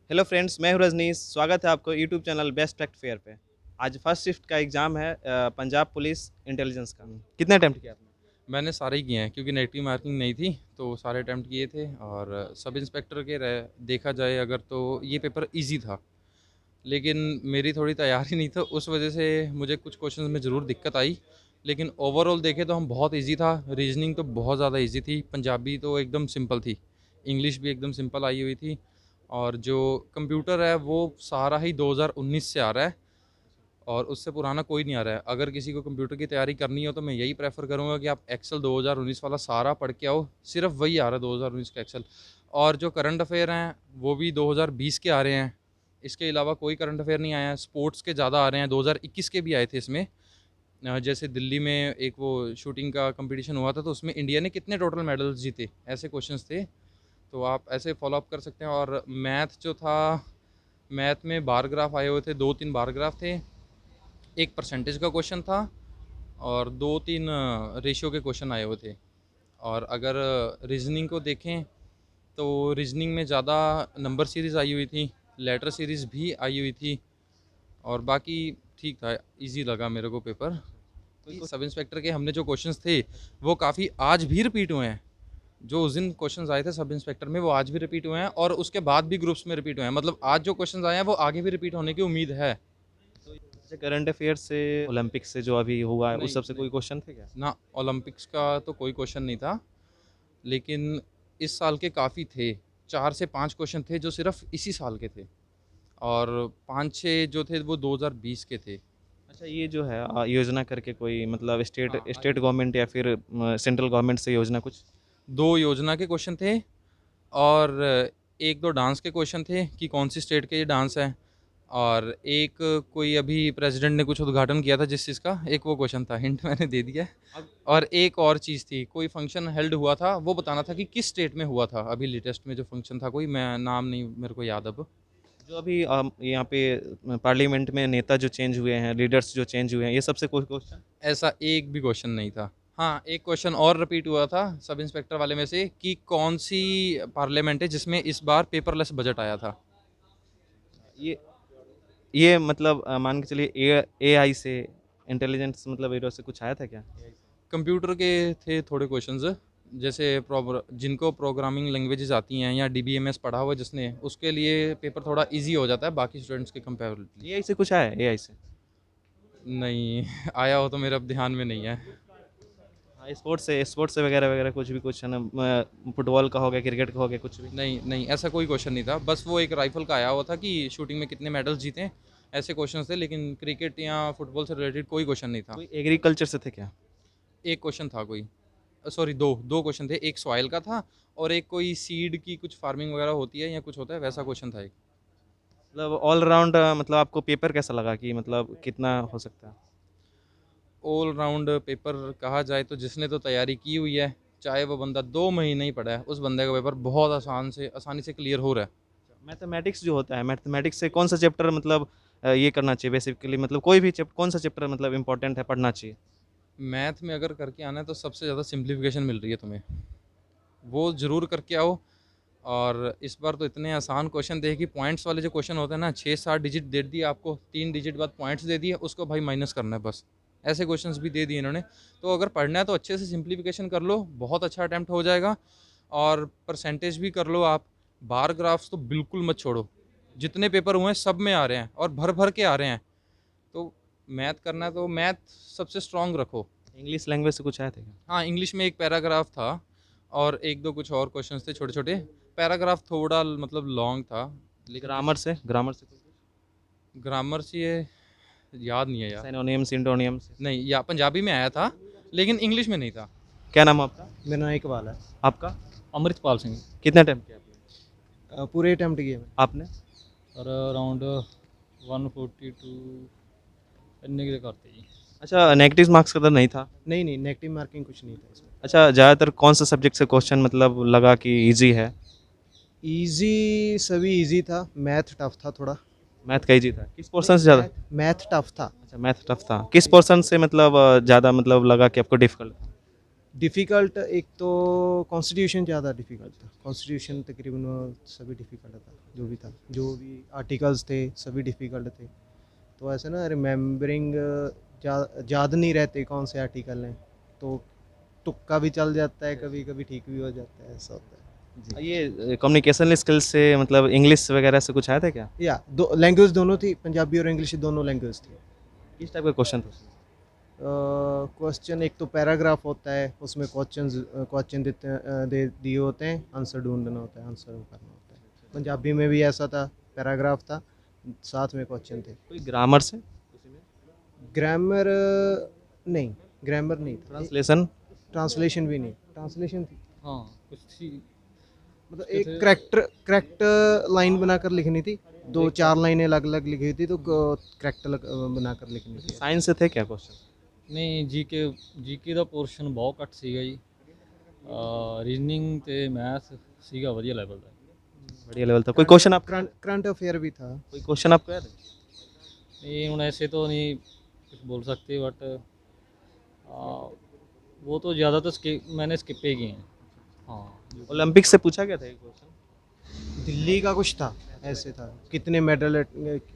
Hello friends, मैं हूं रजनीश। स्वागत है आपको YouTube channel best fact fair पे। आज फर्स्ट शिफ्ट का एग्ज़ाम है पंजाब पुलिस इंटेलिजेंस का। कितने अटेम्प्ट किया आपने? मैंने सारे ही किए हैं क्योंकि नेगेटिव मार्किंग नहीं थी तो सारे अटैम्प्ट किए थे। और सब इंस्पेक्टर के देखा जाए अगर तो ये पेपर इजी था, लेकिन मेरी थोड़ी तैयारी नहीं था, उस वजह से मुझे कुछ क्वेश्चंस में ज़रूर दिक्कत आई। लेकिन ओवरऑल देखें तो हम बहुत इजी था। रीजनिंग तो बहुत ज़्यादा इजी थी, पंजाबी तो एकदम सिंपल थी, इंग्लिश भी एकदम सिंपल आई हुई थी। और जो कंप्यूटर है वो सारा ही 2019 से आ रहा है और उससे पुराना कोई नहीं आ रहा है। अगर किसी को कंप्यूटर की तैयारी करनी हो तो मैं यही प्रेफर करूँगा कि आप एक्सेल 2019 वाला सारा पढ़ के आओ, सिर्फ वही आ रहा है 2019 का एक्सेल। और जो करंट अफेयर हैं वो भी 2020 के आ रहे हैं, इसके अलावा कोई करंट अफेयर नहीं आया है। स्पोर्ट्स के ज़्यादा आ रहे हैं, 2021 के भी आए थे इसमें। जैसे दिल्ली में एक वो शूटिंग का कंपटीशन हुआ था तो उसमें इंडिया ने कितने टोटल मेडल्स जीते, ऐसे क्वेश्चंस थे। तो आप ऐसे फॉलो अप कर सकते हैं। और मैथ जो था, मैथ में बार ग्राफ आए हुए थे, 2-3 बार ग्राफ थे, एक परसेंटेज का क्वेश्चन था और 2-3 रेशियो के क्वेश्चन आए हुए थे। और अगर रीजनिंग को देखें तो रीजनिंग में ज़्यादा नंबर सीरीज़ आई हुई थी, लेटर सीरीज़ भी आई हुई थी। और बाकी ठीक था, इजी लगा मेरे को पेपर। सब इंस्पेक्टर के हमने जो क्वेश्चंस थे वो काफ़ी आज भी रिपीट हुए हैं। जो उस दिन क्वेश्चंस आए थे सब इंस्पेक्टर में वो आज भी रिपीट हुए हैं और उसके बाद भी ग्रुप्स में रिपीट हुए हैं। मतलब आज जो क्वेश्चंस आए हैं वो आगे भी रिपीट होने की उम्मीद है। अच्छा, करंट अफेयर से ओलंपिक से जो अभी हुआ है उस नहीं सब से नहीं, कोई क्वेश्चन थे क्या? ना ओलंपिक्स का तो कोई क्वेश्चन नहीं था, लेकिन इस साल के काफ़ी थे। 4 से 5 क्वेश्चन थे जो सिर्फ इसी साल के थे और 5-6 जो थे वो 2020 के थे। अच्छा, ये जो है योजना करके कोई मतलब स्टेट हाँ, स्टेट गवर्नमेंट या फिर सेंट्रल गवर्नमेंट से योजना कुछ? 2 योजना के क्वेश्चन थे और 1-2 डांस के क्वेश्चन थे कि कौन सी स्टेट के ये डांस है। और एक कोई अभी प्रेसिडेंट ने कुछ उद्घाटन किया था जिस चीज़ का, एक वो क्वेश्चन था, हिंट मैंने दे दिया है। अब और एक और चीज़ थी, कोई फंक्शन हेल्ड हुआ था, वो बताना था कि किस स्टेट में हुआ था। अभी लेटेस्ट में जो फंक्शन था कोई, मैं नाम नहीं मेरे को याद अब। जो अभी यहाँ पे पार्लियामेंट में नेता जो चेंज हुए हैं, लीडर्स जो चेंज हुए हैं, ये सबसे कोई क्वेश्चन? ऐसा एक भी क्वेश्चन नहीं था। हाँ, एक क्वेश्चन और रिपीट हुआ था सब इंस्पेक्टर वाले में से कि कौन सी पार्लियामेंट है जिसमें इस बार पेपरलेस बजट आया था। ये ये मतलब मान के चलिए एआई से इंटेलिजेंस मतलब एरो से कुछ आया था क्या? कंप्यूटर के थे थोड़े क्वेश्चंस, जैसे जिनको प्रोग्रामिंग लैंग्वेजेस आती हैं या डीबीएमएस पढ़ा हुआ है जिसने, उसके लिए पेपर थोड़ा इजी हो जाता है बाकी स्टूडेंट्स के कंपेरेटिवली। एआई से कुछ आया है एआई से? नहीं आया हो तो मेरे अब ध्यान में नहीं है। हाँ, स्पोर्ट्स से वगैरह वगैरह कुछ भी क्वेश्चन है, फुटबॉल का हो गया, क्रिकेट का हो गया, कुछ भी? नहीं नहीं, ऐसा कोई क्वेश्चन नहीं था। बस वो एक राइफल का आया हुआ था कि शूटिंग में कितने मेडल्स जीते हैं, ऐसे क्वेश्चन थे। लेकिन क्रिकेट या फुटबॉल से रिलेटेड कोई क्वेश्चन नहीं था। कोई एग्रीकल्चर से थे क्या? एक क्वेश्चन था कोई, सॉरी, दो दो क्वेश्चन थे। एक सॉइल का था और एक कोई सीड की कुछ फार्मिंग वगैरह होती है या कुछ होता है, वैसा क्वेश्चन था एक। मतलब ऑल राउंड मतलब आपको पेपर कैसा लगा कि मतलब कितना हो सकता है? ऑल राउंड पेपर कहा जाए तो जिसने तो तैयारी की हुई है, चाहे वो बंदा 2 महीने ही पढ़ा है, उस बंदे का पेपर बहुत आसानी से क्लियर हो रहा है। मैथमेटिक्स जो होता है, मैथमेटिक्स से कौन सा चैप्टर मतलब ये करना चाहिए बेसिकली, मतलब कोई भी चैप्टर, कौन सा चैप्टर मतलब इंपॉर्टेंट है पढ़ना चाहिए? मैथ में अगर करके आना है तो सबसे ज़्यादा सिंप्लीफिकेशन मिल रही है तुम्हें, वो ज़रूर करके आओ। और इस बार तो इतने आसान क्वेश्चन थे कि पॉइंट्स वाले जो क्वेश्चन होते हैं ना, 6-7 डिजिट दे दिए आपको, 3 डिजिट बाद पॉइंट्स दे दिए, उसको भाई माइनस करना है बस। ऐसे क्वेश्चंस भी दे दिए इन्होंने। तो अगर पढ़ना है तो अच्छे से सिंप्लीफिकेशन कर लो, बहुत अच्छा अटैम्प्ट हो जाएगा। और परसेंटेज भी कर लो आप। बार ग्राफ्स तो बिल्कुल मत छोड़ो, जितने पेपर हुए हैं सब में आ रहे हैं और भर भर के आ रहे हैं। तो मैथ करना है तो मैथ सबसे स्ट्रांग रखो। इंग्लिश लैंग्वेज से कुछ आया था क्या? हाँ, इंग्लिश में एक पैराग्राफ था और 1-2 कुछ और क्वेश्चंस थे छोटे छोटे। पैराग्राफ थोड़ा मतलब लॉन्ग था, लेकिन ग्रामर से कुछ? ग्रामर से ये याद नहीं है यार। सिनोनिम्स, सिंटोनियम्स? नहीं, या पंजाबी में आया था लेकिन इंग्लिश में नहीं था। क्या नाम है आपका? मेरा नाम इकबाल है। आपका? अमृतपाल सिंह। कितना टाइम किया आपने? पूरे अटैम्प्ट किए मैं। आपने? और अराउंड 142 इतने के करते जी। अच्छा, नेगेटिव मार्क्स का तो नहीं था? नहीं नहीं, नेगेटिव मार्किंग कुछ नहीं था इसमें। अच्छा, ज़्यादातर कौन सा सब्जेक्ट से क्वेश्चन मतलब लगा कि इजी है? इजी, सभी इजी था, मैथ टफ था थोड़ा। मैथ का इजी था? किस पोर्शन से ज़्यादा? मैथ टफ था। अच्छा, मैथ टफ था। किस पोर्शन से मतलब ज़्यादा मतलब लगा कि आपको डिफिकल्ट था? डिफ़िकल्ट एक तो कॉन्स्टिट्यूशन ज़्यादा डिफ़िकल्ट था। कॉन्स्टिट्यूशन तकरीबन सभी डिफ़िकल्ट था, जो भी आर्टिकल्स थे सभी डिफ़िकल्ट थे। तो ऐसे ना रिमेम्बरिंग याद नहीं रहते कौन से आर्टिकल हैं, तो तुक्का भी चल जाता है, कभी कभी ठीक भी हो जाता है, ऐसा होता है जी। ये कम्युनिकेशन स्किल्स से मतलब इंग्लिश वगैरह से कुछ आया था क्या? या दो लैंग्वेज दोनों थी, पंजाबी और इंग्लिश दोनों लैंग्वेज थी। किस टाइप का क्वेश्चन था? क्वेश्चन एक तो पैराग्राफ होता है, उसमें क्वेश्चन दिए होते हैं, आंसर ढूंढना होता है, आंसर करना होता है। पंजाबी में भी ऐसा था, पैराग्राफ था, साथ में क्वेश्चन थे। कोई ग्रामर से? ग्रामर नहीं, ग्रामर नहीं था। ट्रांसलेशन? ट्रांसलेशन भी नहीं, ट्रांसलेशन थी। हाँ कुछ थी। मतलब एक करेक्टर लाइन बनाकर लिखनी थी, दो चार लाइनें अलग अलग लिखी थी, तो करेक्टर बनाकर लिखनी थी। साइंस से थे क्या क्वेश्चन? ਨਹੀਂ ਜੀਕੇ ਦਾ ਪੋਰਸ਼ਨ ਬਹੁਤ ਘੱਟ ਸੀਗਾ ਜੀ। ਰੀਜ਼ਨਿੰਗ ਤੇ ਮੈਥ ਸੀਗਾ ਵਧੀਆ ਲੈਵਲ ਦਾ। बढ़िया लेवल था। कोई क्वेश्चन आप करंट अफेयर भी था। कोई क्वेश्चन आपको याद है? नहीं ਹੁਣ ऐसे तो नहीं कुछ बोल सकते, बट वो तो ज़्यादातर मैंने स्किप ही किए हैं। हाँ ओलंपिक से पूछा गया था ये क्वेश्चन? दिल्ली का कुछ था, ऐसे था, कितने मेडल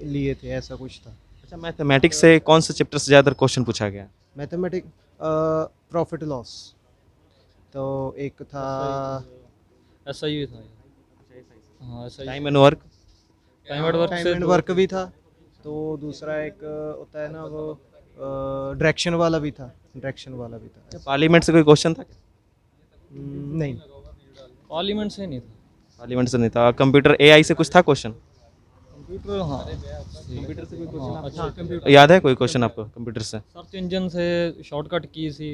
लिए थे, ऐसा कुछ था। अच्छा, मैथमेटिक्स से कौन से चैप्टर से ज़्यादातर क्वेश्चन पूछा गया? मैथमेटिक प्रॉफिट लॉस, तो एक था ऐसा ही था। हाँ ऐसा ही। Time and work? Time and work time से एंड वर्क भी था। तो दूसरा एक होता है ना वो डायरेक्शन वाला भी था, डायरेक्शन वाला भी था। पार्लियामेंट से कोई क्वेश्चन था? नहीं, पार्लियामेंट से नहीं था। पार्लियामेंट से नहीं था। कंप्यूटर एआई से कुछ था क्वेश्चन? कंप्यूटर हाँ कंप्यूटर से कोई हाँ, अच्छा कंप्यूटर याद है कोई क्वेश्चन आपको कंप्यूटर से? सर्च इंजन से शॉर्टकट की थी,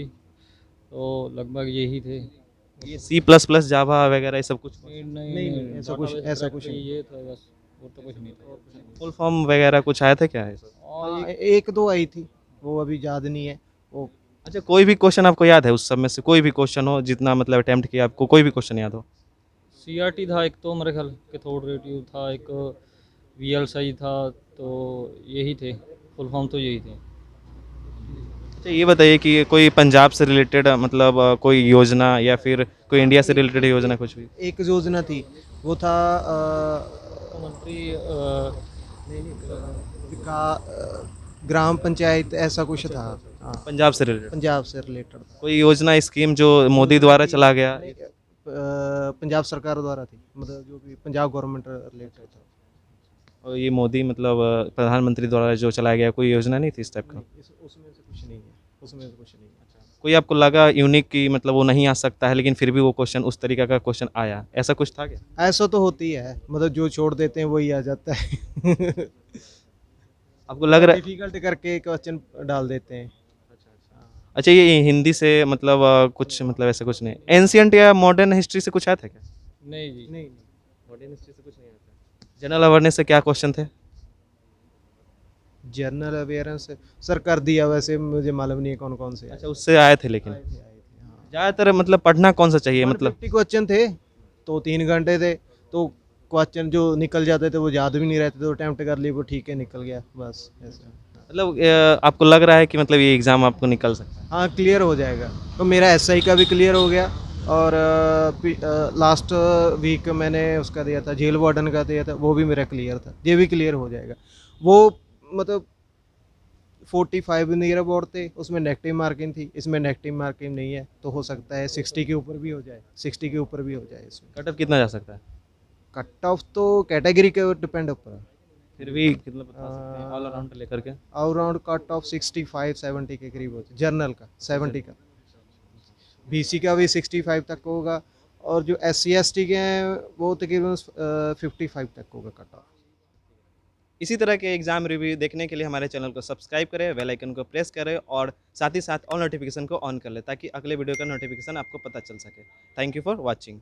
तो लगभग यही थे। ये सी प्लस प्लस जावा वगैरह ये सब कुछ? नहीं, ऐसा कुछ नहीं। ये था बस, और तो कुछ नहीं था। फुल फॉर्म वगैरह कुछ आया था क्या? और हाँ, एक दो आई थी, वो अभी याद नहीं है वो। अच्छा, कोई भी क्वेश्चन आपको याद है उस सब में से? कोई भी क्वेश्चन हो, जितना मतलब अटेम्प्ट किया आपको, कोई भी क्वेश्चन याद हो? सीआरटी था एक, तो मेरे ख्याल कैथोड रे ट्यूब था एक, वीएलएसआई था, तो यही थे, फुल फॉर्म तो यही थे। अच्छा, ये बताइए कि कोई पंजाब से रिलेटेड मतलब कोई योजना या फिर कोई इंडिया से रिलेटेड योजना कुछ भी? एक योजना थी, वो था मुख्यमंत्री ग्राम पंचायत, ऐसा कुछ था। हाँ, पंजाब से रिलेटेड पंजाब से रिलेटेड था। कोई योजना स्कीम जो मोदी द्वारा चला गया? पंजाब सरकार द्वारा थी, मतलब जो भी पंजाब गवर्नमेंट रिलेटेड था। और ये मोदी मतलब प्रधानमंत्री द्वारा जो चलाया गया, कोई योजना नहीं थी इस टाइप का? उसमें से कुछ नहीं है, उसमें से कुछ नहीं है। कोई आपको लगा यूनिक की मतलब वो नहीं आ सकता है, लेकिन फिर भी वो क्वेश्चन उस तरीका का क्वेश्चन आया, ऐसा कुछ था क्या? ऐसा तो होती है, मतलब जो छोड़ देते हैं वही आ जाता है। आपको लग रहा है? डिफिकल्ट करके क्वेश्चन डाल देते हैं। अच्छा, ये हिंदी से मतलब कुछ मतलब ऐसा कुछ नहीं? एंशियंट या मॉडर्न हिस्ट्री से कुछ आया था क्या? नहीं जी। नहीं, मॉडर्न हिस्ट्री से कुछ नहीं आया था। जनरल अवेयरनेस से क्या क्वेश्चन थे? जनरल अवेयरनेस सर कर दिया, वैसे मुझे मालूम नहीं है कौन कौन से अच्छा, उससे आए थे, लेकिन आए थे, हाँ। ज़्यादातर मतलब पढ़ना कौन सा चाहिए मतलब? 150 क्वेश्चन थे, तो 3 घंटे थे, तो क्वेश्चन जो निकल जाते थे वो याद भी नहीं रहते, तो अटेम्प्ट कर लिए, वो ठीक है निकल गया, बस ऐसा। मतलब आपको लग रहा है कि मतलब ये एग्ज़ाम आपको निकल सकता है? हाँ क्लियर हो जाएगा। तो मेरा एसआई का भी क्लियर हो गया, और लास्ट वीक मैंने उसका दिया था, जेल वार्डन का दिया था, वो भी मेरा क्लियर था, ये भी क्लियर हो जाएगा। वो मतलब 45 नियर अबाउट थे, उसमें नेगेटिव मार्किंग थी, इसमें नेगेटिव मार्किंग नहीं है, तो हो सकता है 60 के ऊपर भी हो जाए, 60 के ऊपर भी हो जाए इसमें। कट ऑफ कितना जा सकता है? कट ऑफ तो कैटेगरी के डिपेंड ऊपर है। फिर भी कितना बता सकते हैं ऑल अराउंड लेकर के? ऑलराउंड कट ऑफ 65-70 के करीब होता है, जर्नल का 70 का, बीसी का भी 65 तक होगा, और जो SC/ST के हैं वो तकरीबन 55 तक होगा कट ऑफ। इसी तरह के एग्जाम रिव्यू देखने के लिए हमारे चैनल को सब्सक्राइब करें, बेल आइकन को प्रेस करें और साथ ही साथ ऑल नोटिफिकेशन को ऑन कर लें, ताकि अगले वीडियो का नोटिफिकेशन आपको पता चल सके। Thank you for watching.